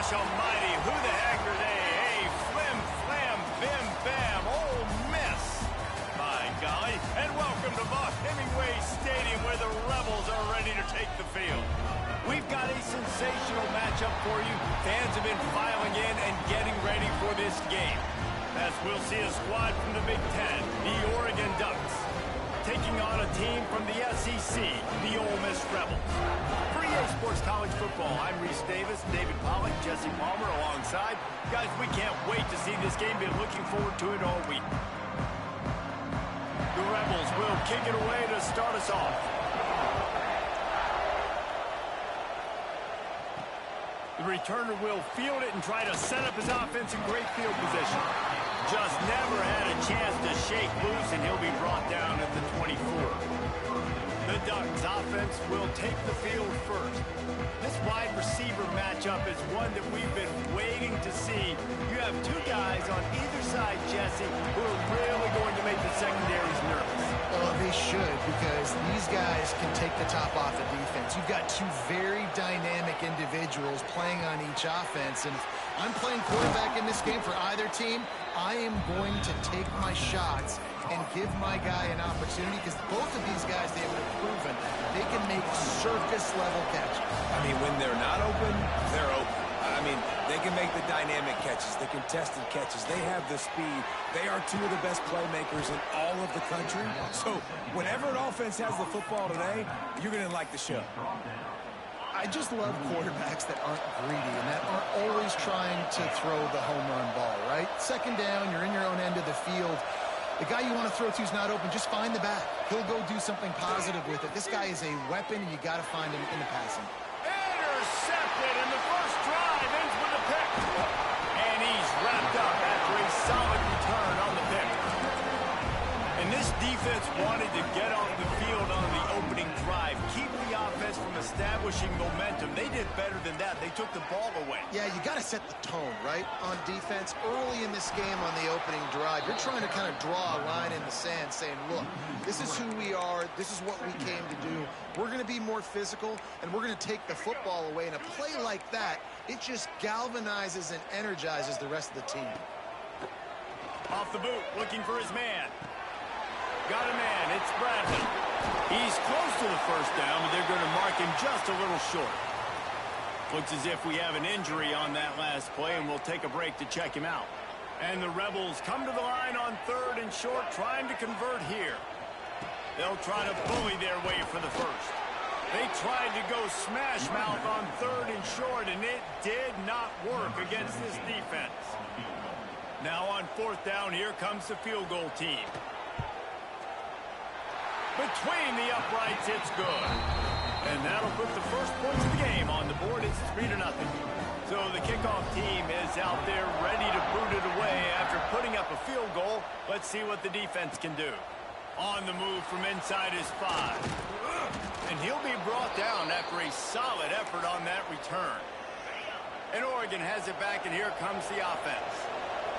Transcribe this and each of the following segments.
gosh almighty, who the heck are they? Hey, flim, flam, bim, bam, Ole Miss. My golly, and welcome to Buck Hemingway Stadium where the Rebels are ready to take the field. We've got a sensational matchup for you. Fans have been filing in and getting ready for this game. As we'll see a squad from the Big Ten, the Oregon Ducks, taking on a team from the SEC, the Ole Miss Rebels. For EA Sports College Football, I'm Reese Davis, David Pollack, Jesse Palmer alongside. Guys, we can't wait to see this game. Been looking forward to it all week. The Rebels will kick it away to start us off. The returner will field it and try to set up his offense in great field position. Just never had a chance to shake loose, and he'll be brought down at the 24. The Ducks offense will take the field first. This wide receiver matchup is one that we've been waiting to see. You have two guys on either side, Jesse, who are really going to make the secondaries nervous. Well, they should, because these guys can take the top off the defense. You've got two very dynamic individuals playing on each offense, and if I'm playing quarterback in this game for either team, I am going to take my shots and give my guy an opportunity, because both of these guys, they have proven they can make surface-level catches. I mean, when they're not open, they're open. I mean, they can make the dynamic catches, the contested catches. They have the speed. They are two of the best playmakers in all of the country. So whenever an offense has the football today, you're going to like the show. I just love quarterbacks that aren't greedy and that aren't always trying to throw the home run ball, right? Second down, you're in your own end of the field. The guy you want to throw to is not open. Just find the back. He'll go do something positive with it. This guy is a weapon, and you got to find him in the passing. Intercepted, and the first drive ends with a pick. And he's wrapped up after a solid return on the pick. And this defense wanted to get on the field on the opening drive, keep the offense from establishing momentum. They did better than that. They took the ball away. Yeah, you got to set the tone, right, on defense. Early in this game on the opening drive, you're trying to kind of draw a line in the sand saying, look, this is who we are. This is what we came to do. We're going to be more physical, and we're going to take the football away. And a play like that, it just galvanizes and energizes the rest of the team. Off the boot, looking for his man. Got a man, it's Bradley. He's close to the first down, but they're going to mark him just a little short. Looks as if we have an injury on that last play, and we'll take a break to check him out. And the Rebels come to the line on third and short, trying to convert here. They'll try to bully their way for the first. They tried to go smash mouth on third and short, and it did not work against this defense. Now on fourth down, here comes the field goal team. Between the uprights, it's good. And that'll put the first points of the game on the board. It's 3-0. So the kickoff team is out there ready to boot it away after putting up a field goal. Let's see what the defense can do. On the move from inside his 5. And he'll be brought down after a solid effort on that return. And Oregon has it back, and here comes the offense.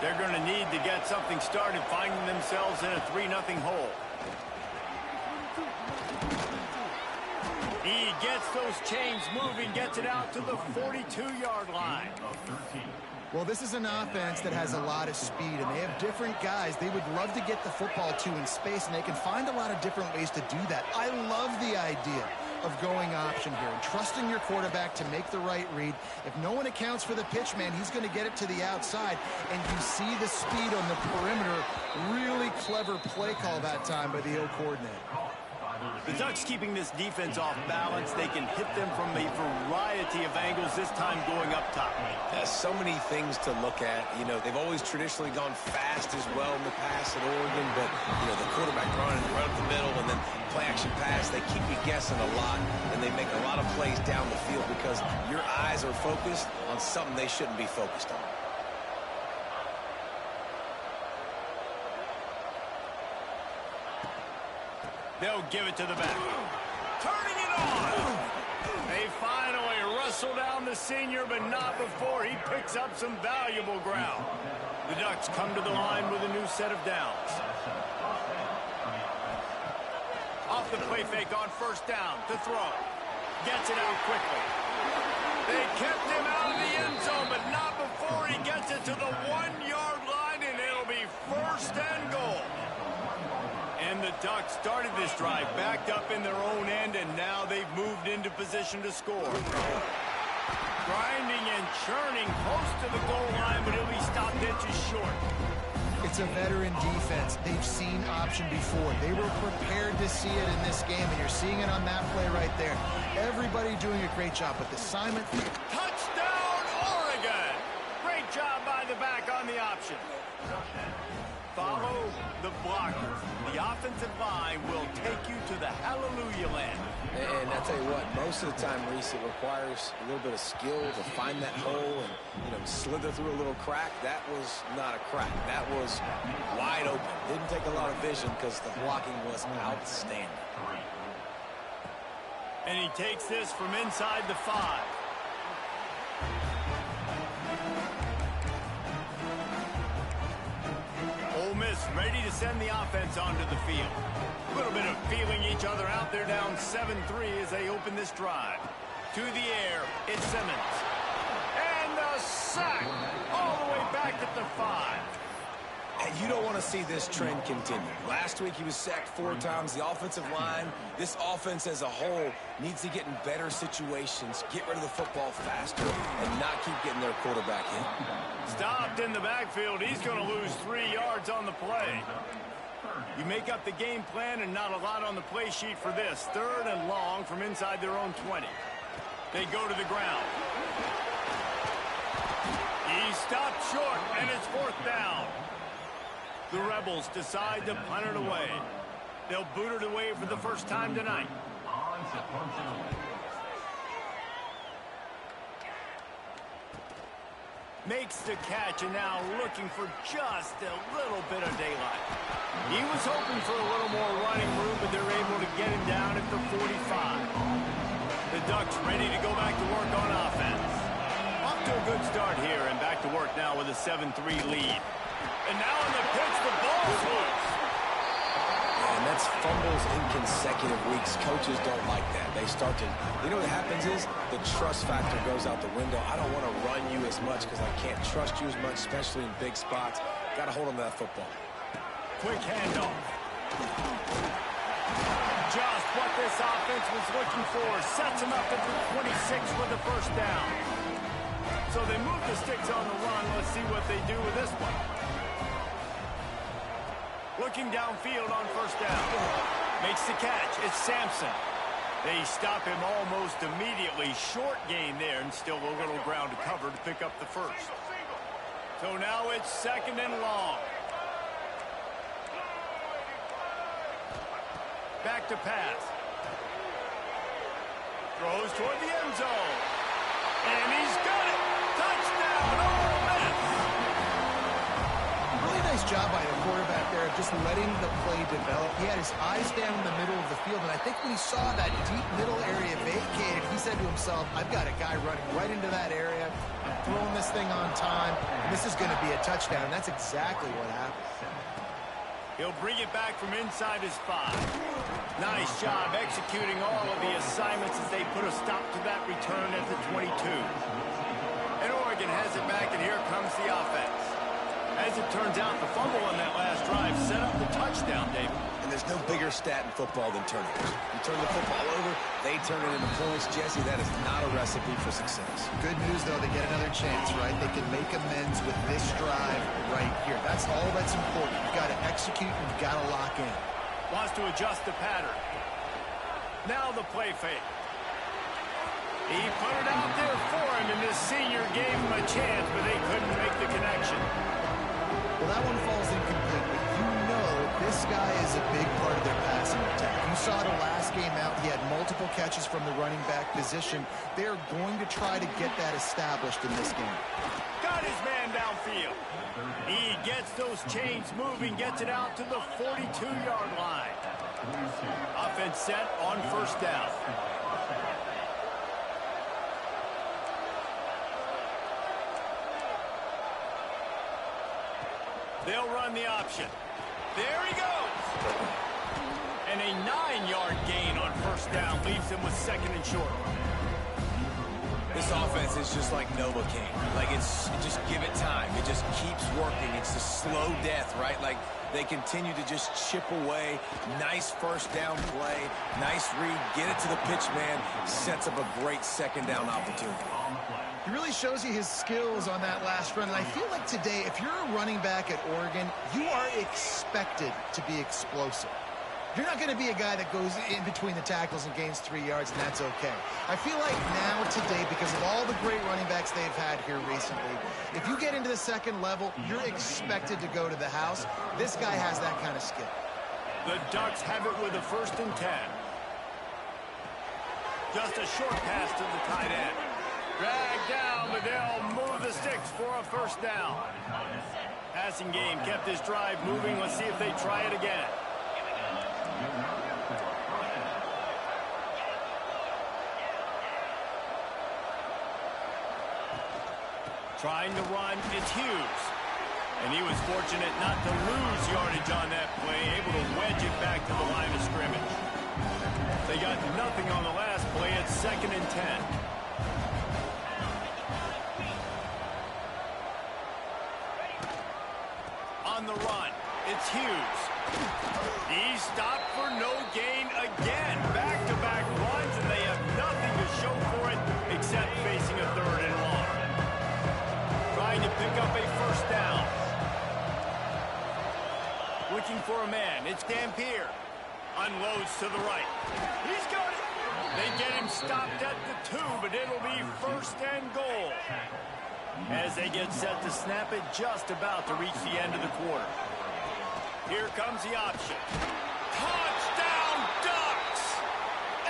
They're going to need to get something started, finding themselves in a 3-0 hole. He gets those chains moving, gets it out to the 42-yard line. Well, this is an offense that has a lot of speed, and they have different guys they would love to get the football to in space, and they can find a lot of different ways to do that. I love the idea of going option here and trusting your quarterback to make the right read. If no one accounts for the pitch man, he's going to get it to the outside, and you see the speed on the perimeter. Really clever play call that time by the O coordinator. The Ducks keeping this defense off balance. They can hit them from a variety of angles, this time going up top. So many things to look at. You know, they've always traditionally gone fast as well in the past at Oregon, but, you know, the quarterback running right up the middle and then play-action pass, they keep you guessing a lot, and they make a lot of plays down the field because your eyes are focused on something they shouldn't be focused on. They'll give it to the back. Turning it on. They finally wrestle down the senior, but not before he picks up some valuable ground. The Ducks come to the line with a new set of downs. Off the play fake on first down to throw. Gets it out quickly. They kept him out of the end zone, but not before he gets it to the 1-yard line, and it'll be first and goal. And the Ducks started this drive backed up in their own end, and now they've moved into position to score. Grinding and churning close to the goal line, but he'll be stopped inches short. It's a veteran defense. They've seen option before. They were prepared to see it in this game, and you're seeing it on that play right there. Everybody doing a great job, but the assignment... Touchdown, Oregon! Great job by the back on the option. Follow the blockers. The offensive line will take you to the hallelujah land. And I tell you what, most of the time, Reese, it requires a little bit of skill to find that hole and, slither through a little crack. That was not a crack. That was wide open. Didn't take a lot of vision because the blocking was outstanding. And he takes this from inside the 5. Ole Miss ready to send the offense onto the field. A little bit of feeling each other out there, down 7-3 as they open this drive. To the air, it's Simmons. And the sack all the way back at the 5. And you don't want to see this trend continue. Last week he was sacked 4 times. The offensive line, this offense as a whole, needs to get in better situations, get rid of the football faster, and not keep getting their quarterback hit. Stopped in the backfield. He's going to lose 3 yards on the play. You make up the game plan and not a lot on the play sheet for this. 3rd and long from inside their own 20. They go to the ground. He stopped short, and it's 4th down. The Rebels decide to punt it away. They'll boot it away for the first time tonight. Makes the catch, and now looking for just a little bit of daylight. He was hoping for a little more running room, but they're able to get him down at the 45. The Ducks ready to go back to work on offense. Off to a good start here, and back to work now with a 7-3 lead. And now in the pitch, the ball's loose. And that's fumbles in consecutive weeks. Coaches don't like that. They start to, what happens is the trust factor goes out the window. I don't want to run you as much because I can't trust you as much, especially in big spots. Got to hold on to that football. Quick handoff. Just what this offense was looking for. Sets him up at the 26 for the first down. So they move the sticks on the run. Let's see what they do with this one. Looking downfield on first down. Makes the catch. It's Sampson. They stop him almost immediately. Short gain there, and still a little ground to cover to pick up the first. So now it's 2nd and long. Back to pass. Throws toward the end zone. And he's got it. Touchdown, Ole Miss. Really nice job by the quarterback there of just letting the play develop. He had his eyes down in the middle of the field, and I think when he saw that deep middle area vacated, he said to himself, I've got a guy running right into that area. I'm throwing this thing on time, and this is going to be a touchdown, and that's exactly what happened. He'll bring it back from inside his 5. Nice job executing all of the assignments as they put a stop to that return at the 22. And Oregon has it back, and here comes the offense. As it turns out, the fumble on that last drive set up the touchdown, David. And there's no bigger stat in football than turnovers. You turn the football over, they turn it into points. Jesse, that is not a recipe for success. Good news, though, they get another chance, right? They can make amends with this drive right here. That's all that's important. You've got to execute, and you've got to lock in. Wants to adjust the pattern. Now the play fake. He put it out there for him, and this senior gave him a chance, but they couldn't make the connection. Well, that one falls incomplete, but you know this guy is a big part of their passing attack. You saw the last game out. He had multiple catches from the running back position. They're going to try to get that established in this game. Got his man downfield. He gets those chains moving, gets it out to the 42-yard line. Offense set on first down. They'll run the option. There he goes. And a 9-yard gain on first down leaves him with 2nd and short. This offense is just like Novocaine. Like, just give it time. It just keeps working. It's a slow death, right? Like, they continue to just chip away. Nice first down play. Nice read. Get it to the pitch man. Sets up a great second down opportunity. He really shows you his skills on that last run. And I feel like today, if you're a running back at Oregon, you are expected to be explosive. You're not going to be a guy that goes in between the tackles and gains 3 yards, and that's okay. I feel like now, today, because of all the great running backs they've had here recently, if you get into the second level, you're expected to go to the house. This guy has that kind of skill. The Ducks have it with a 1st and 10. Just a short pass to the tight end. Drag down, but they'll move the sticks for a 1st down. Passing game kept this drive moving. Let's see if they try it again. Trying to run, it's Hughes. And he was fortunate not to lose yardage on that play, able to wedge it back to the line of scrimmage. They got nothing on the last play. It's 2nd and 10. On the run, it's Hughes. He's stopped for no gain again. Back-to-back runs, and they have nothing to show for it except facing a 3rd and long. Trying to pick up a 1st down. Looking for a man. It's Dampier. Unloads to the right. He's got it. They get him stopped at the 2, but it'll be 1st and goal. As they get set to snap it, just about to reach the end of the quarter. Here comes the option. Touchdown, Ducks!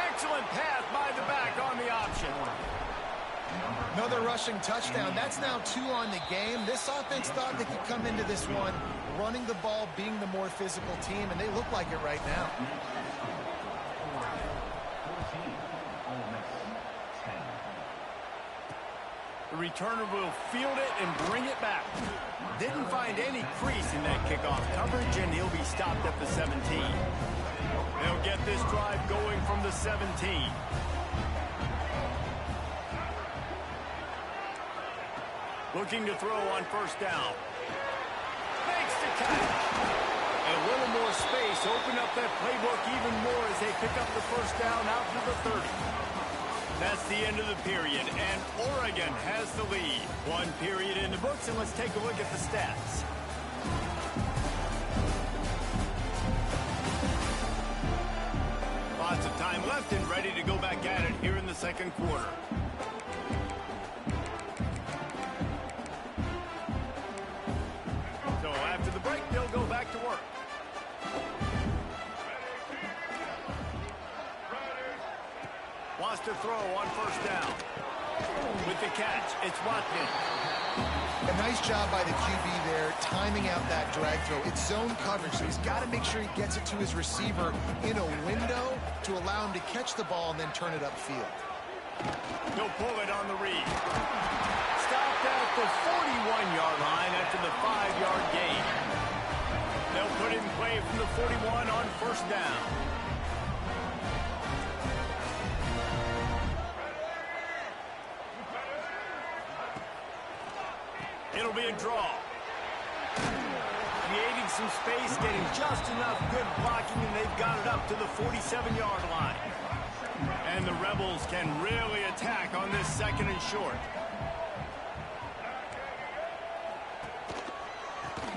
Excellent pass by the back on the option. Another rushing touchdown. That's now 2 on the game. This offense thought they could come into this one running the ball, being the more physical team, and they look like it right now. The returner will field it and bring it back. Didn't find any crease in that kickoff coverage, and he'll be stopped at the 17. They'll get this drive going from the 17. Looking to throw on 1st down. Makes the catch. A little more space. Open up that playbook even more as they pick up the 1st down out to the 30. That's the end of the period, and Oregon has the lead. 1 period in the books, and let's take a look at the stats. Lots of time left and ready to go back at it here in the 2nd quarter. So after the break, they'll go back to work. Wants to throw on 1st down. With the catch, it's Watkins. A nice job by the QB there, timing out that drag throw. It's zone coverage, so he's got to make sure he gets it to his receiver in a window to allow him to catch the ball and then turn it upfield. He'll pull it on the read. Stopped at the 41-yard line after the 5-yard gain. They'll put it in play from the 41 on 1st down. It'll be a draw. Creating some space, getting just enough good blocking, and they've got it up to the 47-yard line. And the Rebels can really attack on this 2nd and short.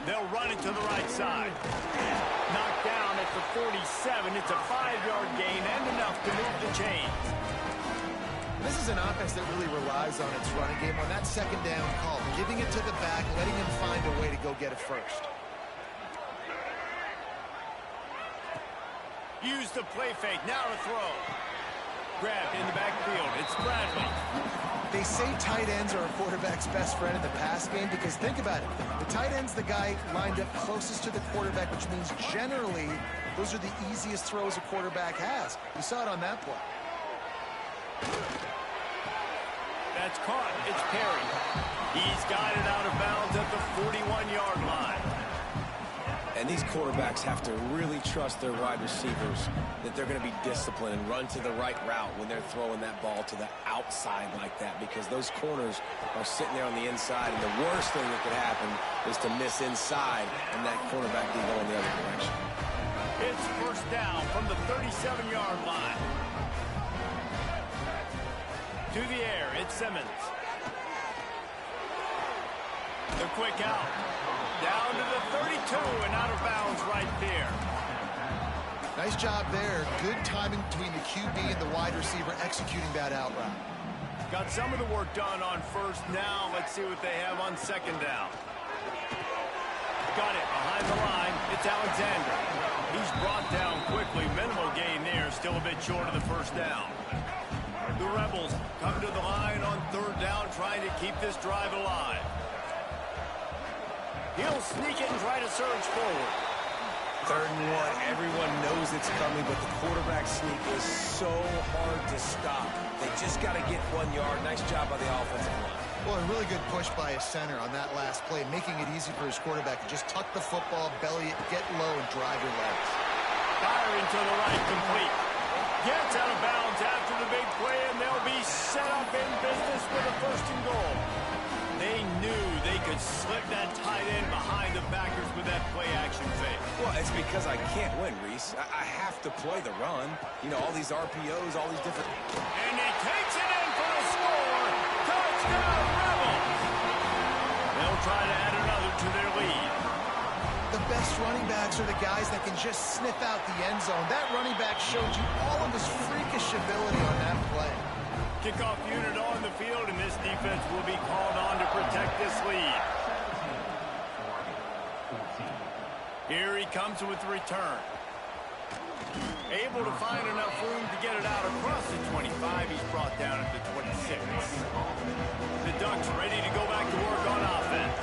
They'll run it to the right side. Knocked down at the 47. It's a 5-yard gain and enough to move the chains. This is an offense that really relies on its running game on that 2nd down call, giving it to the back, letting him find a way to go get it first. Use the play fake, now to throw. Grabbed in the backfield, it's Bradley. They say tight ends are a quarterback's best friend in the pass game because think about it. The tight end's the guy lined up closest to the quarterback, which means generally those are the easiest throws a quarterback has. You saw it on that play. That's caught. It's Perry. He's got it out of bounds at the 41-yard line. And these quarterbacks have to really trust their wide receivers that they're going to be disciplined and run to the right route when they're throwing that ball to the outside like that, because those corners are sitting there on the inside, and the worst thing that could happen is to miss inside and that quarterback can go in the other direction. It's first down from the 37-yard line. To the air, it's Simmons. The quick out. Down to the 32 and out of bounds right there. Nice job there. Good timing between the QB and the wide receiver executing that out route. Got some of the work done on first down. Let's see what they have on second down. Got it behind the line. It's Alexander. He's brought down quickly. Minimal gain there. Still a bit short of the first down. The Rebels come to the line on third down, trying to keep this drive alive. He'll sneak it and try to surge forward. 3rd and 1. Everyone knows it's coming, but the quarterback sneak is so hard to stop. They just got to get 1 yard. Nice job by the offensive line. Well, a really good push by his center on that last play, making it easy for his quarterback to just tuck the football, belly it, get low, and drive your legs. Firing to the right, complete. Gets out of bounds after the big play, and they'll be set up in business with a 1st and goal. They knew they could slip that tight end behind the backers with that play-action fake. Well, it's because I can't win, Reese. I have to play the run. You know, all these RPOs, all these different... And he takes it in for the score. Touchdown, Rebels! They'll try to add another to their lead. The best running backs are the guys that can just sniff out the end zone. That running back showed you all of his freakish ability on that play. Kickoff unit on the field, and this defense will be called on to protect this lead. Here he comes with the return. Able to find enough room to get it out across the 25. He's brought down at the 26. The Ducks ready to go back to work on offense.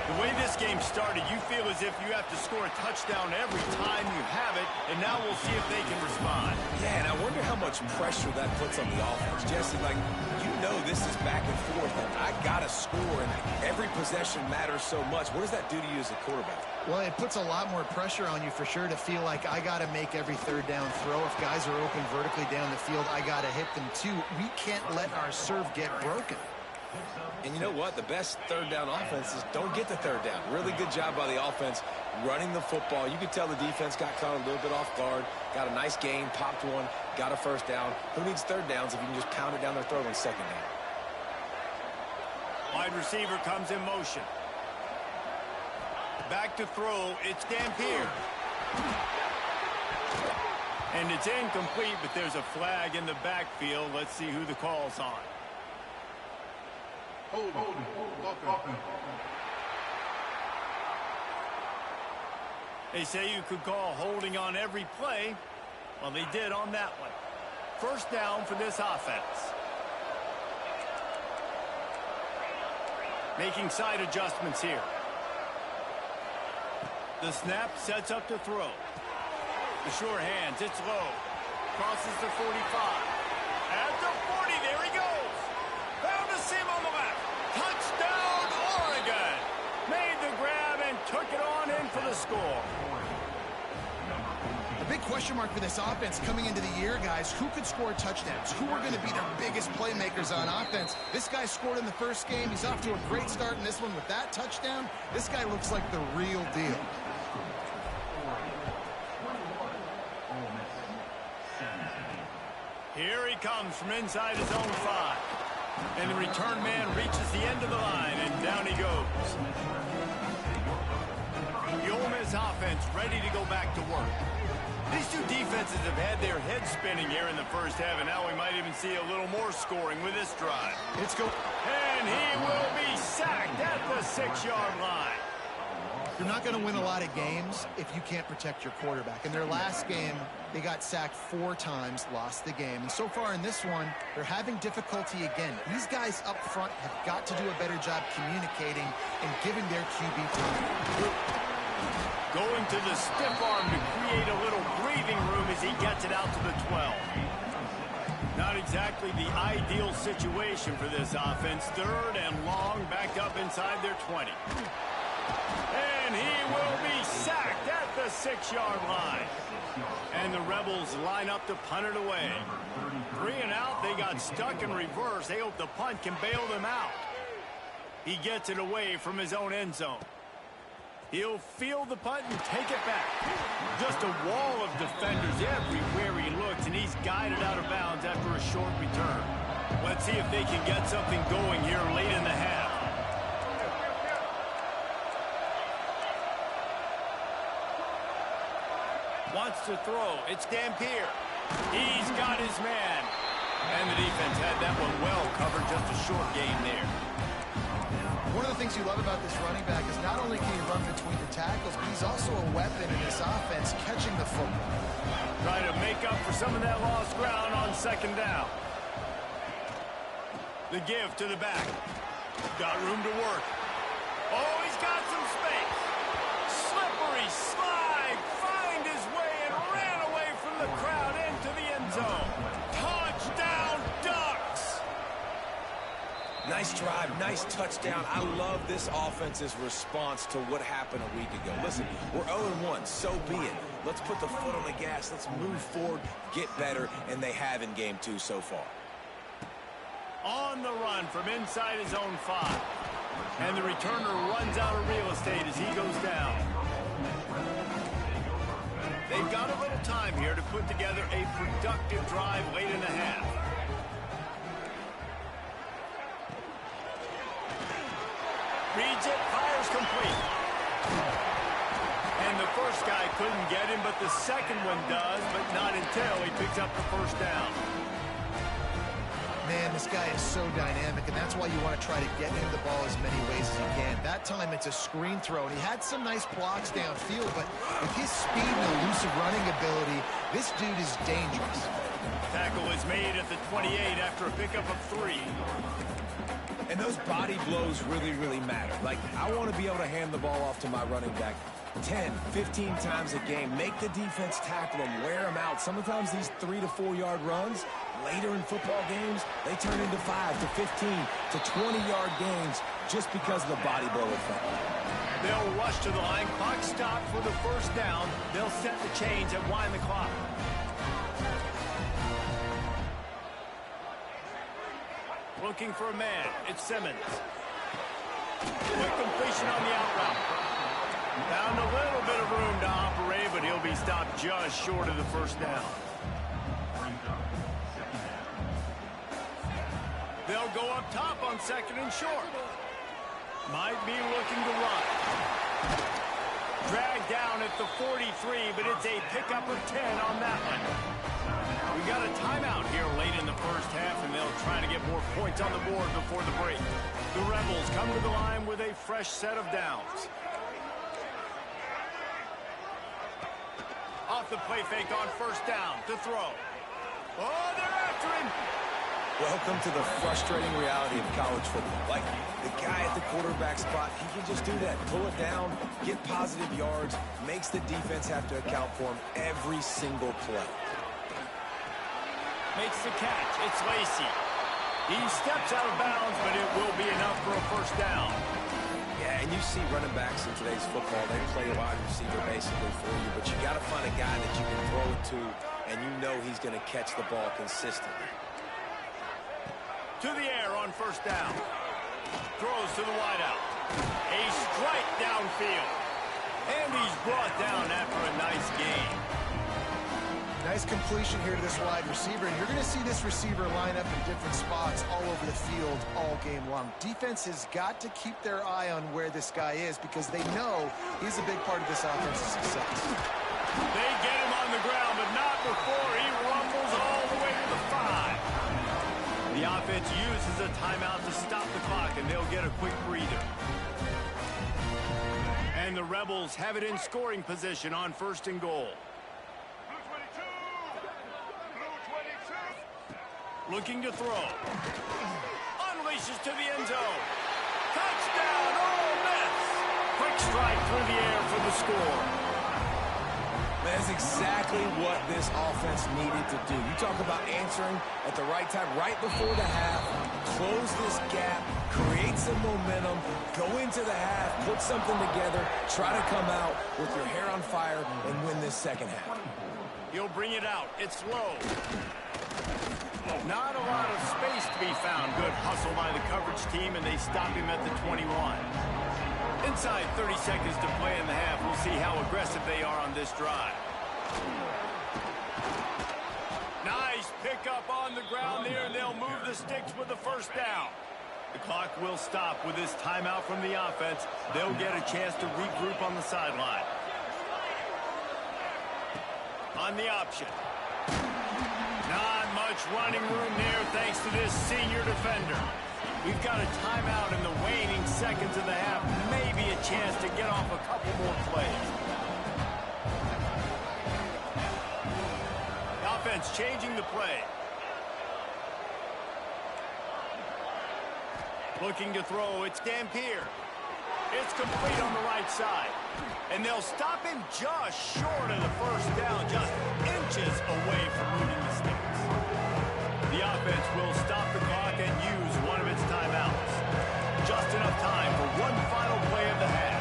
The way this game started, you feel as if you have to score a touchdown every time you have it, and now we'll see if they can respond. Yeah, and I wonder how much pressure that puts on the offense. Jesse, like, you know this is back and forth, and I got to score, and every possession matters so much. What does that do to you as a quarterback? Well, it puts a lot more pressure on you for sure to feel like I got to make every 3rd down throw. If guys are open vertically down the field, I got to hit them too. We can't let our serve get broken. And you know what? The best 3rd down offense is don't get the 3rd down. Really good job by the offense running the football. You could tell the defense got caught a little bit off guard. Got a nice gain, popped one, got a 1st down. Who needs 3rd downs if you can just pound it down their throat on 2nd down? Wide receiver comes in motion. Back to throw. It's Dampier. And it's incomplete, but there's a flag in the backfield. Let's see who the call's on. They say you could call holding on every play. Well, they did on that one. 1st down for this offense. Making side adjustments here. The snap sets up to throw. The sure hands, it's low. Crosses the 45. At the 40, there he goes. Found a seam on the left. Touchdown, Oregon. Made the grab and took it on in for the score. A big question mark for this offense coming into the year, guys. Who could score touchdowns? Who are going to be their biggest playmakers on offense? This guy scored in the 1st game. He's off to a great start in this one with that touchdown. This guy looks like the real deal. Here he comes from inside his own 5. And the return man reaches the end of the line, and down he goes. The Ole Miss offense ready to go back to work. These two defenses have had their heads spinning here in the 1st half, and now we might even see a little more scoring with this drive. Let's go. And he will be sacked at the 6-yard line. You're not going to win a lot of games if you can't protect your quarterback. In their last game, they got sacked 4 times, lost the game. And so far in this one, they're having difficulty again. These guys up front have got to do a better job communicating and giving their QB time. Going to the stiff arm to create a little breathing room as he gets it out to the 12. Not exactly the ideal situation for this offense. 3rd and long, back up inside their 20. And he will be sacked at the 6-yard line. And the Rebels line up to punt it away. 3 and out. They got stuck in reverse. They hope the punt can bail them out. He gets it away from his own end zone. He'll field the punt and take it back. Just a wall of defenders everywhere he looks, and he's guided out of bounds after a short return. Let's see if they can get something going here late in the half. Wants to throw. It's Dampier. He's got his man. And the defense had that one well covered. Just a short gain there. One of the things you love about this running back is not only can he run between the tackles, but he's also a weapon in this offense catching the football. Trying to make up for some of that lost ground on 2nd down. The give to the back. Got room to work. Oh, he's got some space. Slippery slide. Find his way and ran away from the crowd into the end zone. Touchdown, Ducks! Nice drive, nice touchdown. I love this offense's response to what happened a week ago. Listen, we're 0-1, so be it. Let's put the foot on the gas. Let's move forward, get better, and they have in game 2 so far. On the run from inside his own 5. And the returner runs out of real estate as he goes down. They've got a little time here to put together a productive drive late in the half. Reads it, fires complete. And the first guy couldn't get him, but the second one does, but not until he picks up the first down. Man, this guy is so dynamic, and that's why you want to try to get him the ball as many ways as you can. That time it's a screen throw, and he had some nice blocks downfield, but with his speed and elusive running ability, this dude is dangerous. Tackle is made at the 28 after a pickup of 3. And those body blows really, really matter. Like, I want to be able to hand the ball off to my running back 10, 15 times a game. Make the defense tackle them, wear them out. Sometimes these 3 to 4 yard runs, later in football games, they turn into 5 to 15 to 20-yard gains just because of the body blow effect. They'll rush to the line. Clock stopped for the first down. They'll set the chains and wind the clock. Looking for a man. It's Simmons. Quick completion on the out route. Found a little bit of room to operate, but he'll be stopped just short of the first down. They'll go up top on 2nd and short. Might be looking to run. Dragged down at the 43, but it's a pickup of 10 on that one. We got a timeout here late in the first half, and they'll try to get more points on the board before the break. The Rebels come to the line with a fresh set of downs. Off the play fake on 1st down to throw. Oh, they're after him. Welcome to the frustrating reality of college football. Like, the guy at the quarterback spot, he can just do that. Pull it down, get positive yards, makes the defense have to account for him every single play. Makes the catch. It's Lacey. He steps out of bounds, but it will be enough for a first down. Yeah, and you see running backs in today's football, they play a wide receiver basically for you, but you got to find a guy that you can throw it to, and you know he's going to catch the ball consistently. To the air on 1st down. Throws to the wideout. A strike downfield. And he's brought down after a nice gain. Nice completion here to this wide receiver, and you're going to see this receiver line up in different spots all over the field all game long. Defense has got to keep their eye on where this guy is because they know he's a big part of this offense's success. They get him on the ground, but not before he rumbles all the way to the 5. The offense uses a timeout to stop the clock, and they'll get a quick breather. And the Rebels have it in scoring position on 1st and goal. Looking to throw. Unleashes to the end zone. Touchdown, Ole Miss. Quick strike through the air for the score. That's exactly what this offense needed to do. You talk about answering at the right time, right before the half, close this gap, create some momentum, go into into the half, put something together, try to come out with your hair on fire and win this second half. He'll bring it out. It's low. Not a lot of space to be found. Good hustle by the coverage team, and they stop him at the 21. Inside 30 seconds to play in the half. We'll see how aggressive they are on this drive. Nice pickup on the ground there, and they'll move the sticks with the first down. The clock will stop with this timeout from the offense. They'll get a chance to regroup on the sideline. On the option. Not much running room there thanks to this senior defender. We've got a timeout in the waning seconds of the half. Maybe a chance to get off a couple more plays. The offense changing the play. Looking to throw, it's Dampier. It's complete on the right side. And they'll stop him just short of the first down, just inches away from moving the sticks. The offense will stop the clock and use one of its timeouts. Just enough time for one final play of the half.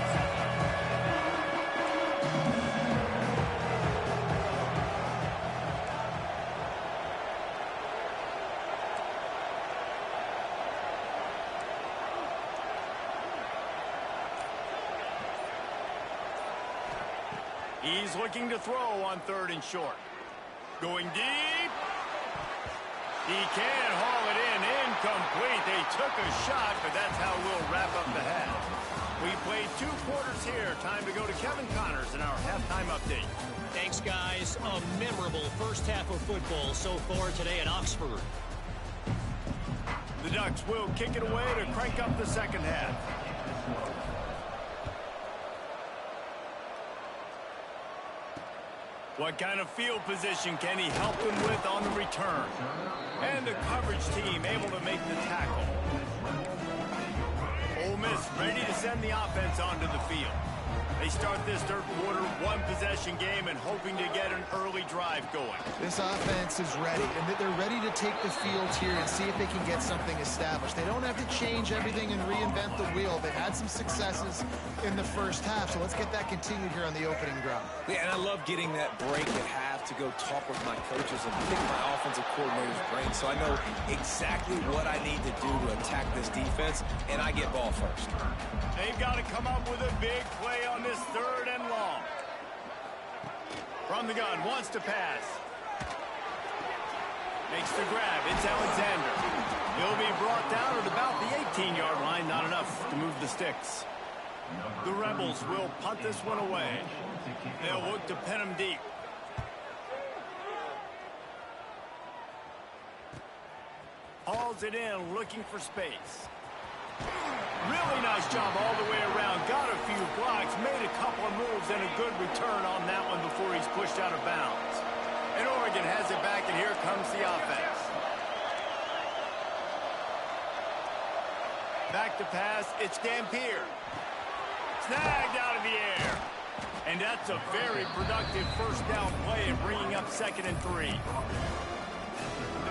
He's looking to throw on 3rd and short. Going deep. He can't haul it in. Incomplete. They took a shot, but that's how we'll wrap up the half. We played 2 quarters here. Time to go to Kevin Connors in our halftime update. Thanks, guys. A memorable first half of football so far today in Oxford. The Ducks will kick it away to crank up the second half. What kind of field position can he help them with on the return? And the coverage team able to make the tackle. Ole Miss ready to send the offense onto the field. They start this 3rd quarter, 1-possession game, and hoping to get an early drive going. This offense is ready, and they're ready to take the field here and see if they can get something established. They don't have to change everything and reinvent the wheel. They've had some successes in the first half, so let's get that continued here on the opening drive. Yeah, and I love getting that break at half to go talk with my coaches and pick my offensive coordinator's brain so I know exactly what I need to do to attack this defense, and I get ball first. They've got to come up with a big play on this 3rd and long. From the gun, wants to pass. Makes the grab. It's Alexander. He'll be brought down at about the 18-yard line. Not enough to move the sticks. The Rebels will punt this one away. They'll look to pin him deep. Hauls it in, looking for space. Really nice job all the way around. Got a few blocks, made a couple of moves, and a good return on that one before he's pushed out of bounds. And Oregon has it back, and here comes the offense. Back to pass, it's Dampier. Snagged out of the air. And that's a very productive first down play and bringing up 2nd and 3.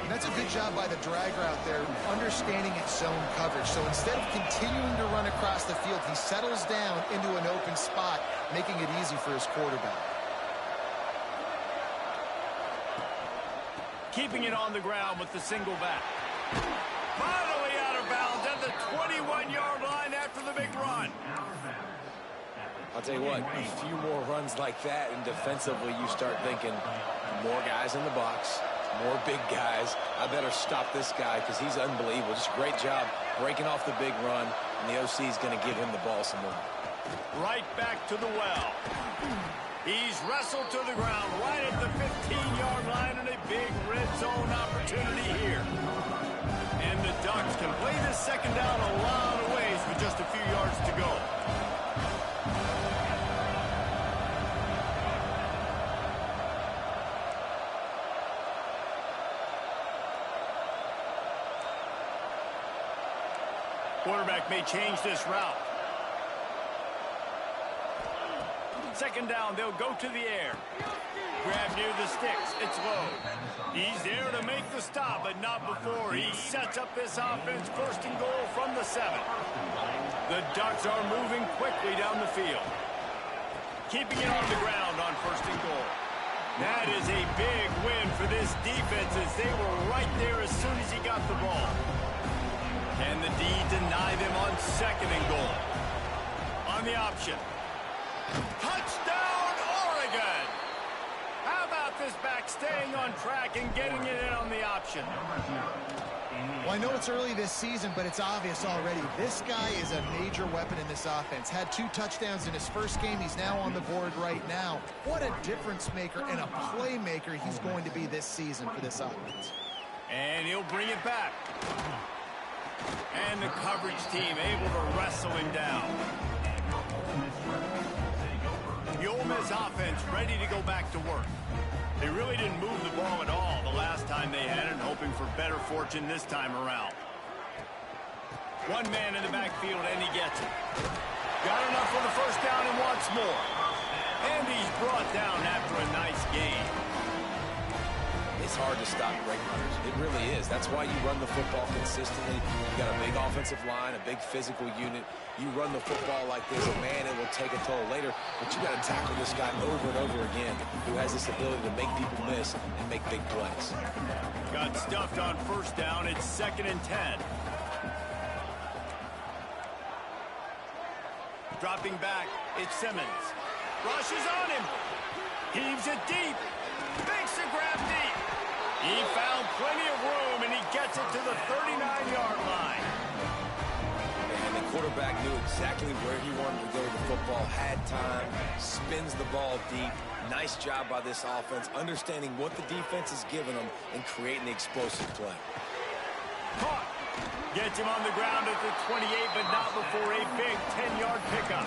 And that's a good job by the drag route there, understanding its zone coverage. So instead of continuing to run across the field, he settles down into an open spot, making it easy for his quarterback. Keeping it on the ground with the single back. Finally out of bounds at the 21-yard line after the big run. I'll tell you what, a few more runs like that, and defensively you start thinking more guys in the box, more big guys. I better stop this guy because he's unbelievable. Just a great job breaking off the big run, and the OC is going to give him the ball some more. Right back to the well. He's wrestled to the ground right at the 15-yard line, and a big red zone opportunity here. And the Ducks can play this second down a lot of ways with just a few yards to go. Quarterback may change this route. Second down, they'll go to the air. Grab near the sticks. It's low. He's there to make the stop, but not before. He sets up this offense 1st and goal from the 7. The Ducks are moving quickly down the field. Keeping it on the ground on 1st and goal. That is a big win for this defense as they were right there as soon as he got the ball. Can the D deny them on 2nd and goal? On the option. Touchdown, Oregon! How about this back staying on track and getting it in on the option? Well, I know it's early this season, but it's obvious already. This guy is a major weapon in this offense. Had 2 touchdowns in his first game. He's now on the board right now. What a difference maker and a playmaker he's going to be this season for this offense. And he'll bring it back. And the coverage team able to wrestle him down. The Ole Miss offense ready to go back to work. They really didn't move the ball at all the last time they had it, hoping for better fortune this time around. 1 man in the backfield, and he gets it. Got enough for the 1st down and wants more. And he's brought down after a nice gain. It's hard to stop great runners. It really is. That's why you run the football consistently. You got a big offensive line, a big physical unit. You run the football like this, and man, it will take a toll later. But you got to tackle this guy over and over again, who has this ability to make people miss and make big plays. Got stuffed on 1st down. It's 2nd and 10. Dropping back, it's Simmons. Rushes on him. Heaves it deep. Makes the grab deep. He found plenty of room, and he gets it to the 39-yard line. And the quarterback knew exactly where he wanted to go with the football, had time, spins the ball deep. Nice job by this offense, understanding what the defense is giving them and creating the explosive play. Caught. Gets him on the ground at the 28, but not before a big 10-yard pickup.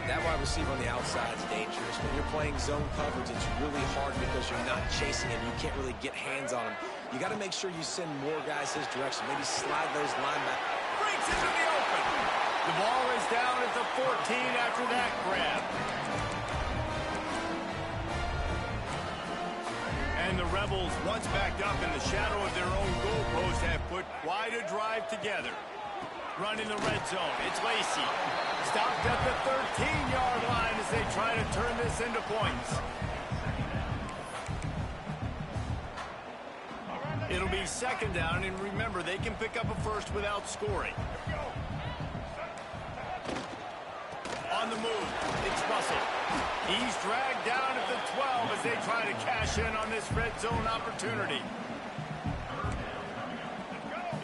That wide receiver on the outside is dangerous. When you're playing zone coverage, it's really hard because you're not chasing him. You can't really get hands on him. You got to make sure you send more guys his direction. Maybe slide those linebackers. Breaks into the open. The ball is down at the 14 after that grab. And the Rebels, once backed up in the shadow of their own goalpost, have put quite a drive together. Run in the red zone. It's Lacey. Stopped at the 13-yard line as they try to turn this into points. It'll be 2nd down, and remember, they can pick up a first without scoring. On the move, it's Russell. He's dragged down at the 12 as they try to cash in on this red zone opportunity.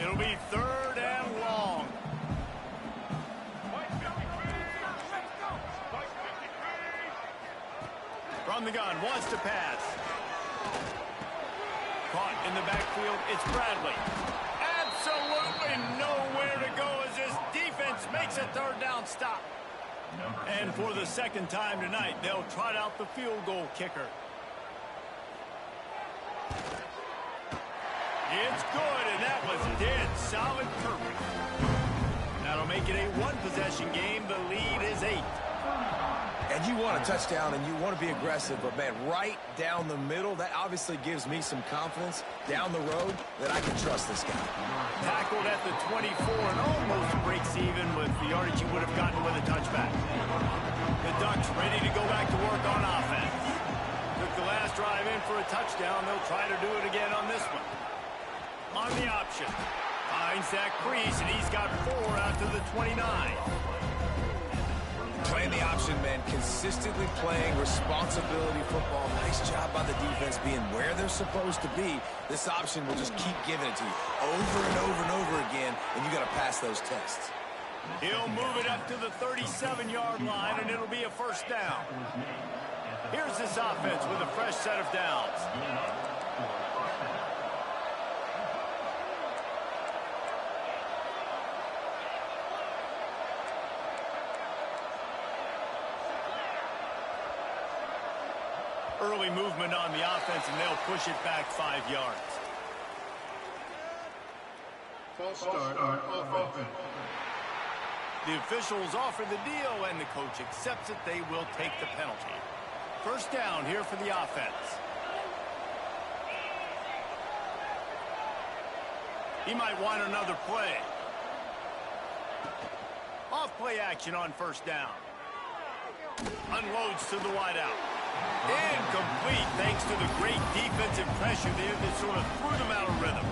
It'll be 3rd and long. From the gun, wants to pass. Caught in the backfield, it's Bradley. Absolutely nowhere to go as this defense makes a 3rd down stop. And for the 2nd time tonight, they'll trot out the field goal kicker. It's good, and that was dead solid perfect. That'll make it a 1-possession game. The lead is 8. And you want a touchdown, and you want to be aggressive, but, man, right down the middle, that obviously gives me some confidence down the road that I can trust this guy. Tackled at the 24 and almost breaks even with the yardage he would have gotten with a touchback. The Ducks ready to go back to work on offense. Took the last drive in for a touchdown. They'll try to do it again on this one. On the option. Finds that crease, and he's got 4 out to the 29. Playing the option, man, consistently playing responsibility football. Nice job by the defense being where they're supposed to be. This option will just keep giving it to you over and over and over again, and you got to pass those tests. He'll move it up to the 37-yard line, and it'll be a 1st down. Here's this offense with a fresh set of downs. Early movement on the offense, and they'll push it back 5 yards. False start on offense. The officials offer the deal, and the coach accepts it. They will take the penalty. 1st down here for the offense. He might want another play. play action on first down. Unloads to the wideout. Incomplete thanks to the great defensive pressure there that sort of threw them out of rhythm.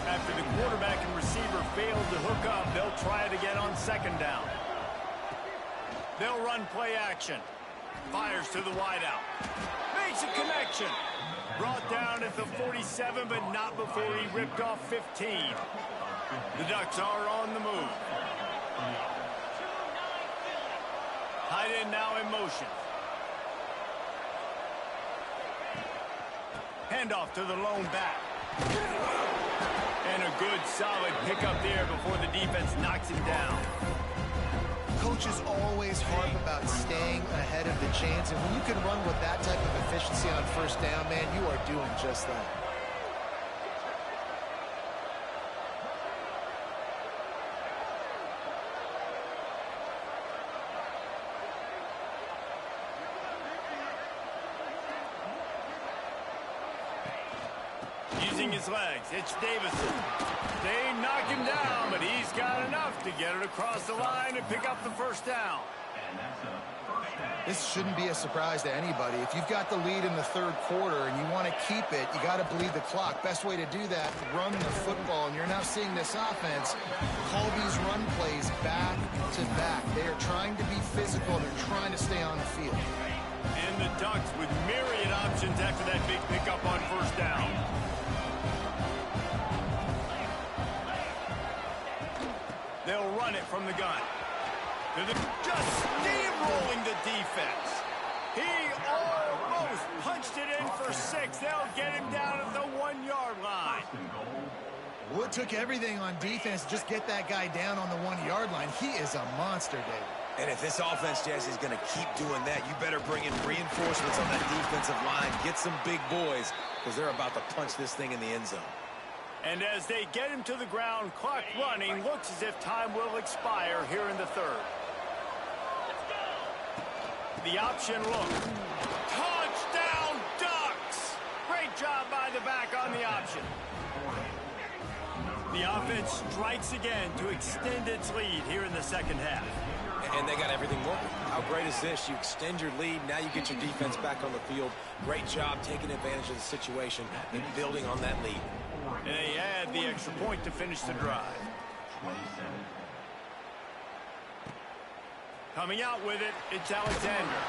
After the quarterback and receiver failed to hook up, they'll try it again on second down. They'll run play action. Fires to the wideout. Makes a connection. Brought down at the 47, but not before he ripped off 15. The Ducks are on the move. Tight end now in motion. Handoff to the lone back. And a good, solid pickup there before the defense knocks him down. Coaches always harp about staying ahead of the chains, and when you can run with that type of efficiency on first down, man, you are doing just that. Using his legs, it's Davison. They knock him down, but he's got enough to get it across the line and pick up the first down. This shouldn't be a surprise to anybody. If you've got the lead in the third quarter and you want to keep it, you got to bleed the clock. Best way to do that, run the football. And you're now seeing this offense call these run plays back to back. They are trying to be physical. They're trying to stay on the field. And the Ducks with myriad options after that big pickup on first down. They'll run it from the gun. Just steamrolling the defense. He almost punched it in for 6. They'll get him down at the 1-yard line. Well, it took everything on defense to just get that guy down on the 1-yard line. He is a monster, Dave. And if this offense, Jesse, is going to keep doing that, you better bring in reinforcements on that defensive line. Get some big boys, because they're about to punch this thing in the end zone. And as they get him to the ground, clock running, looks as if time will expire here in the third. The option look. Touchdown, Ducks! Great job by the back on the option. The offense strikes again to extend its lead here in the second half. And they got everything working. How great is this? You extend your lead, now you get your defense back on the field. Great job taking advantage of the situation and building on that lead. And they add the extra point to finish the drive. Coming out with it, it's Alexander.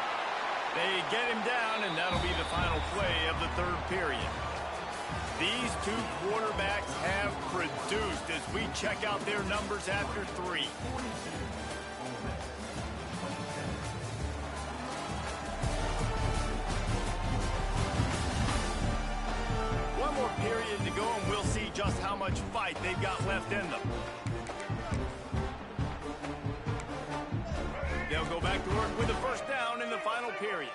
They get him down, and that'll be the final play of the third period. These two quarterbacks have produced as we check out their numbers after 3. One more period to go, and we'll see just how much fight they've got left in them. They'll go back to work with the first down in the final period.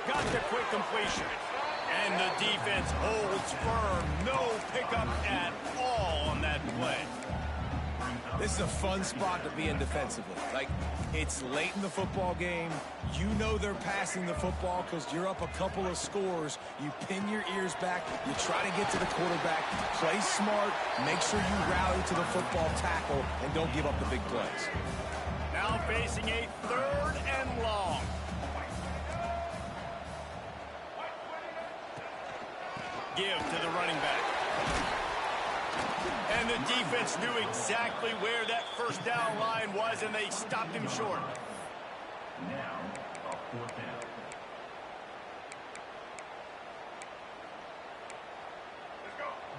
Got the quick completion. And the defense holds firm. No pickup at all on that play. This is a fun spot to be in defensively. Like, it's late in the football game. You know they're passing the football because you're up a couple of scores. You pin your ears back. You try to get to the quarterback. Play smart. Make sure you rally to the football tackle and don't give up the big plays. Now facing a 3rd and long. Give to the running back. And the defense knew exactly where that first down line was, and they stopped him short. Now, a 4th down.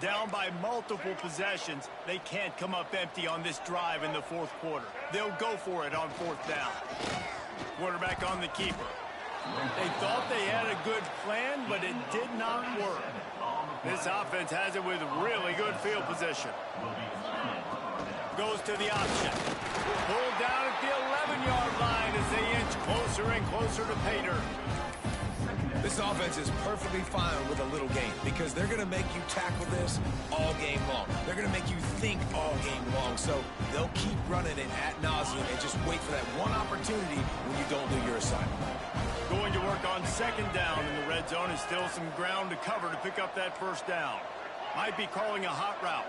Down by multiple possessions, they can't come up empty on this drive in the 4th quarter. They'll go for it on 4th down. Quarterback on the keeper. They thought they had a good plan, but it did not work. This offense has it with really good field position. Goes to the option. Pulled down at the 11-yard line as they inch closer and closer to pay dirt. This offense is perfectly fine with a little game because they're going to make you tackle this all game long. They're going to make you think all game long. So they'll keep running it ad nauseum and just wait for that one opportunity when you don't do your assignment. Going to work on 2nd down in the red zone, and still some ground to cover to pick up that first down. Might be calling a hot route.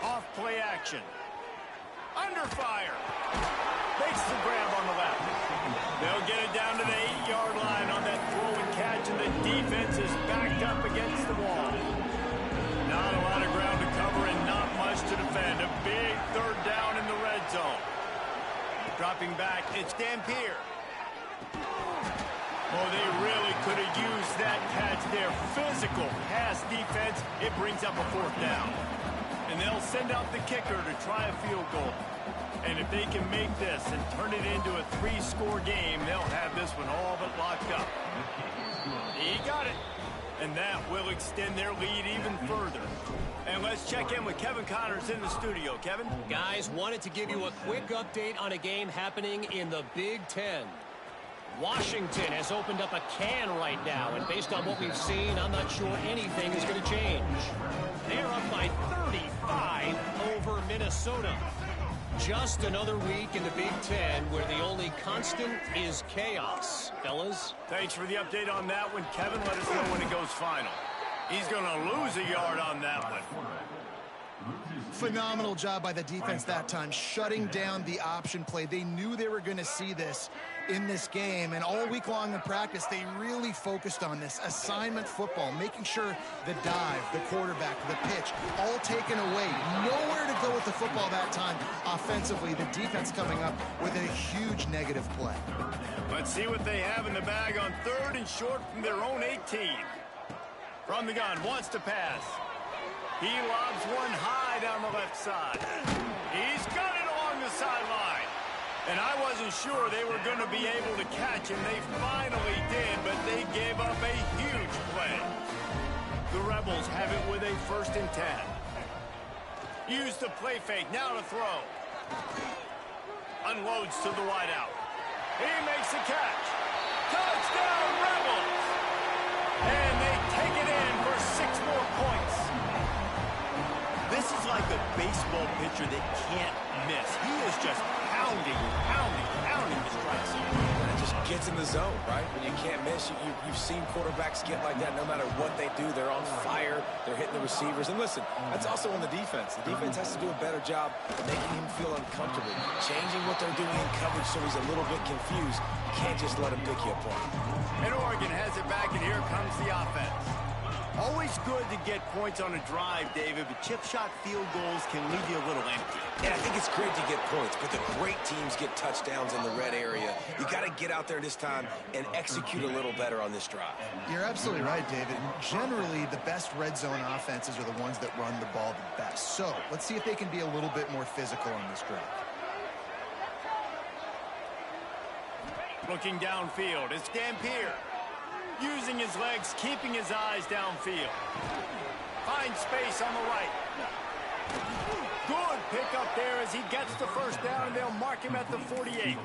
Off play action. Under fire. Makes the grab on the left. They'll get it down to the 8-yard line on that throw and catch, and the defense is backed up against the wall. Not a lot of ground to cover and not much to defend. A big third down in the red zone. Dropping back, it's Dampier. Oh, they really could have used that catch there. Physical pass defense. It brings up a fourth down. And they'll send out the kicker to try a field goal. And if they can make this and turn it into a 3-score game, they'll have this one all but locked up. He got it. And that will extend their lead even further. And let's check in with Kevin Connors in the studio. Kevin? Guys, wanted to give you a quick update on a game happening in the Big Ten. Washington has opened up a can right now, and based on what we've seen, I'm not sure anything is going to change. They're up by 35 over Minnesota. Just another week in the Big Ten where the only constant is chaos. Fellas? Thanks for the update on that one, Kevin. Let us know when it goes final. He's going to lose a yard on that one. Phenomenal job by the defense that time, shutting down the option play. They knew they were going to see this in this game, and all week long in practice, they really focused on this assignment football, making sure the dive, the quarterback, the pitch, all taken away. Nowhere to go with the football that time offensively. The defense coming up with a huge negative play. Let's see what they have in the bag on 3rd and short from their own 18. From the gun, wants to pass. He lobs one high down the left side. He's got it along the sideline. And I wasn't sure they were going to be able to catch him. They finally did, but they gave up a huge play. The Rebels have it with a 1st and 10. Use the play fake, now to throw. Unloads to the wideout. He makes the catch. Touchdown, Rebels! And they take it in for 6 more points. This is like a baseball pitcher that can't miss. He is just pounding the strike zone. It just gets in the zone, right? When you can't miss, you've seen quarterbacks get like that. No matter what they do, they're on fire. They're hitting the receivers. And listen, that's also on the defense. The defense has to do a better job making him feel uncomfortable, changing what they're doing in coverage so he's a little bit confused. You can't just let him pick you apart. And Oregon has it back, and here comes the offense. Always good to get points on a drive, David, but chip shot field goals can leave you a little empty. Yeah, I think it's great to get points, but the great teams get touchdowns in the red area. You got to get out there this time and execute a little better on this drive. You're absolutely right, David. Generally, the best red zone offenses are the ones that run the ball the best. So let's see if they can be a little bit more physical on this drive. Looking downfield, it's Dampier. Using his legs, keeping his eyes downfield. Finds space on the right. Good pickup there as he gets the 1st down, and they'll mark him at the 48.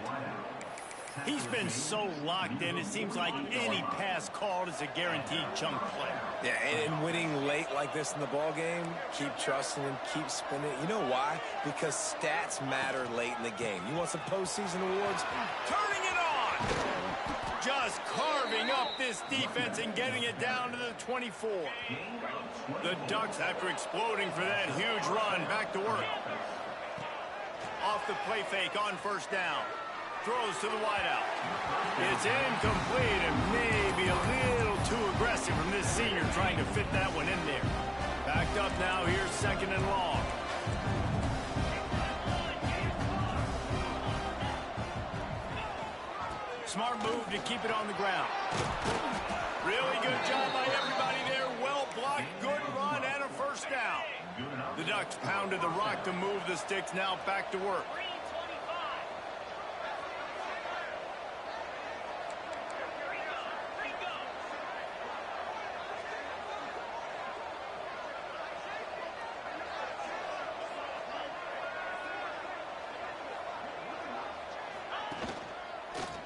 He's been so locked in, it seems like any pass called is a guaranteed chunk play. Yeah, and winning late like this in the ball game, keep trusting him, keep spinning. You know why? Because stats matter late in the game. You want some postseason awards? Turning it on! Just carving up this defense and getting it down to the 24. The Ducks, after exploding for that huge run, back to work. Off the play fake on 1st down. Throws to the wideout. It's incomplete and maybe a little too aggressive from this senior trying to fit that one in there. Backed up now, here's 2nd and long. Smart move to keep it on the ground. Really good job by everybody there. Well blocked, good run, and a 1st down. The Ducks pounded the rock to move the sticks, now back to work.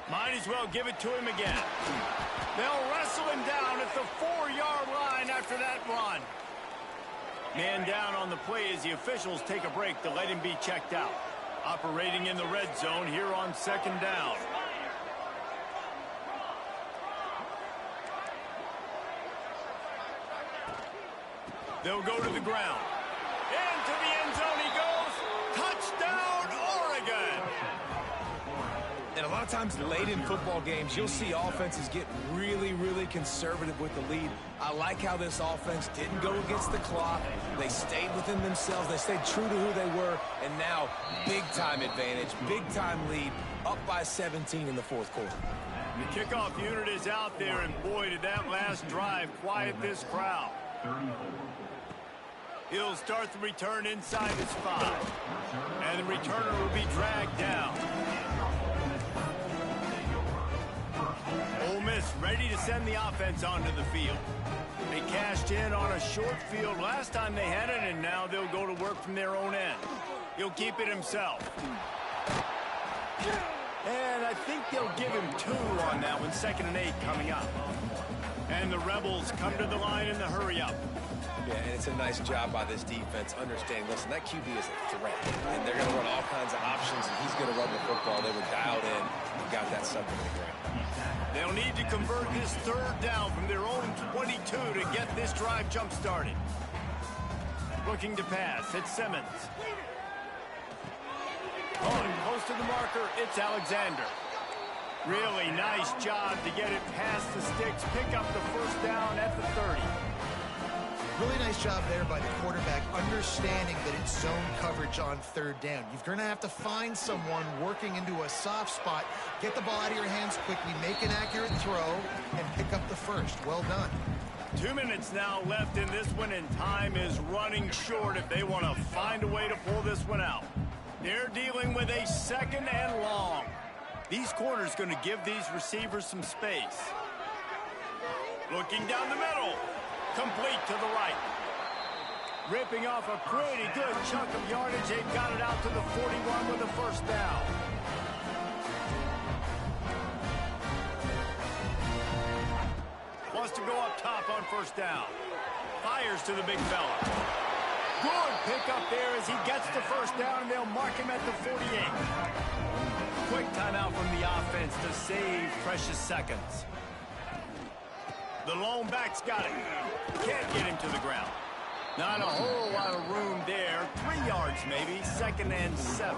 Might as well give it to him again. They'll wrestle him down at the 4-yard line after that run. Man down on the play as the officials take a break to let him be checked out. Operating in the red zone here on 2nd down. They'll go to the ground. Into the end zone he goes. Touchdown, Oregon! And a lot of times late in football games, you'll see offenses get really, really conservative with the lead. I like how this offense didn't go against the clock. They stayed within themselves. They stayed true to who they were. And now, big-time advantage, big-time lead, up by 17 in the fourth quarter. The kickoff unit is out there, and boy, did that last drive quiet this crowd. He'll start the return inside his 5. And the returner will be dragged down. Ole Miss ready to send the offense onto the field. They cashed in on a short field last time they had it, and now they'll go to work from their own end. He'll keep it himself. And I think they'll give him 2 on that one. 2nd and 8 coming up. And the Rebels come to the line in the hurry-up. Yeah, and it's a nice job by this defense understanding, listen, that QB is a threat, and they're going to run all kinds of options, and he's going to run the football. They were dialed in and got that subject to the ground. They'll need to convert this 3rd down from their own 22 to get this drive jump-started. Looking to pass, it's Simmons. On, close to the marker, it's Alexander. Really nice job to get it past the sticks, pick up the 1st down at the 30. Really nice job there by the quarterback, understanding that it's zone coverage on 3rd down. You're going to have to find someone working into a soft spot, get the ball out of your hands quickly, make an accurate throw, and pick up the 1st. Well done. 2 minutes now left in this one, and time is running short if they want to find a way to pull this one out. They're dealing with a 2nd and long. These corners going to give these receivers some space. Looking down the middle. Complete to the right. Ripping off a pretty good chunk of yardage. They've got it out to the 41 with the 1st down. Wants to go up top on 1st down. Fires to the big fella. Good pickup there as he gets the 1st down, and they'll mark him at the 48. Quick timeout from the offense to save precious seconds. The lone back's got it. Can't get him to the ground. Not a whole lot of room there. 3 yards maybe. 2nd and 7.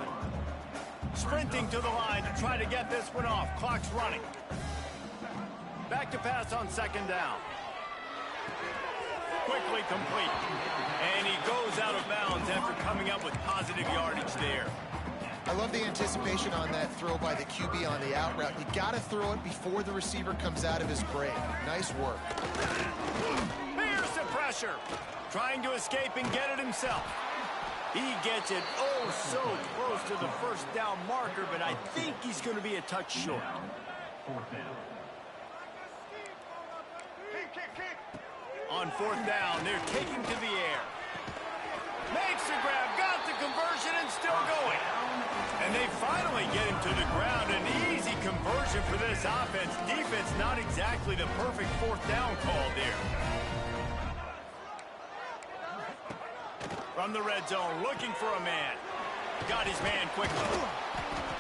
Sprinting to the line to try to get this one off. Clock's running. Back to pass on 2nd down. Quickly complete. And he goes out of bounds after coming up with positive yardage there. I love the anticipation on that throw by the QB on the out route. You got to throw it before the receiver comes out of his break. Nice work. Here's the pressure. Trying to escape and get it himself. He gets it oh so close to the 1st down marker, but I think he's going to be a touch short. 4th down. On 4th down, they're taking to the air. Makes the grab, got the conversion, and still going. And they finally get him to the ground. An easy conversion for this offense. Defense not exactly the perfect 4th down call there. From the red zone, looking for a man. Got his man quickly.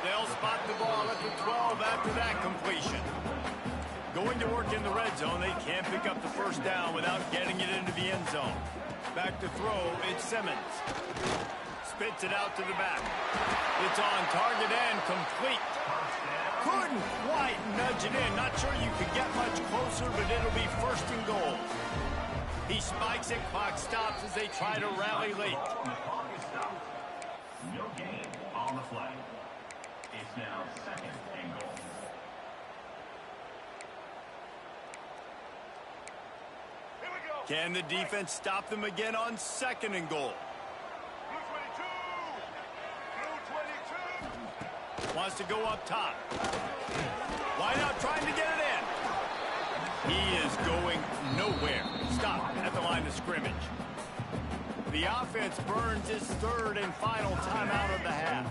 They'll spot the ball at the 12 after that completion. Going to work in the red zone, they can't pick up the 1st down without getting it into the end zone. Back to throw, it's Simmons. Spits it out to the back. It's on target and complete. Couldn't quite nudge it in. Not sure you could get much closer, but it'll be 1st and goal. He spikes it, clock stops as they try to rally late. The clock is stopped. No gain on the flag. It's now 2nd and goal. Can the defense stop them again on 2nd and goal? Wants to go up top. Wide out trying to get it in. He is going nowhere. Stop at the line of scrimmage. The offense burns its 3rd and final timeout of the half.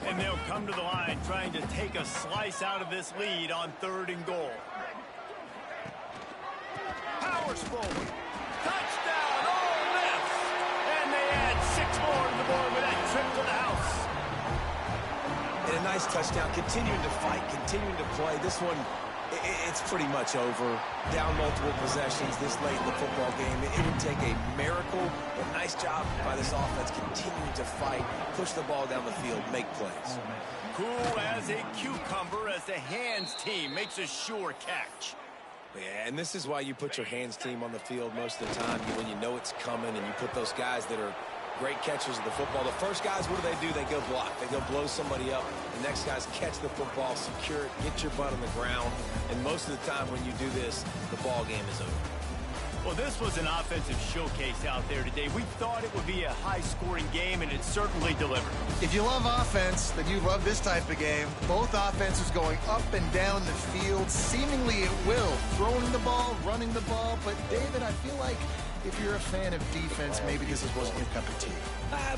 And they'll come to the line trying to take a slice out of this lead on 3rd and goal. Powers forward. Touchdown, Ole Miss! And they add 6 more to the board with that trip to the house. And a nice touchdown, continuing to fight, continuing to play. This one, It's pretty much over. Down multiple possessions this late in the football game. It would take a miracle, but nice job by this offense continuing to fight, push the ball down the field, make plays. Cool as a cucumber as the hands team makes a sure catch. Yeah, and this is why you put your hands team on the field most of the time, when you know it's coming, and you put those guys that are great catchers of the football. The first guys, what do? They go block. They go blow somebody up. The next guys catch the football, secure it, get your butt on the ground. And most of the time when you do this, the ball game is over. Well, this was an offensive showcase out there today. We thought it would be a high-scoring game, and it certainly delivered. If you love offense, then you love this type of game. Both offenses going up and down the field, seemingly at will. Throwing the ball, running the ball. But, David, I feel like if you're a fan of defense, maybe this wasn't your cup of tea.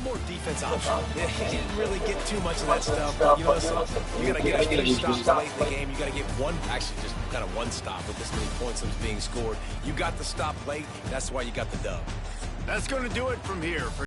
More defense option. Yeah, you didn't really get too much of that stuff. But, you know, you got to get a few stops late in the game. You got to get just kind of one stop with this many points that was being scored. You got the stop late. That's why you got the dub. That's going to do it from here.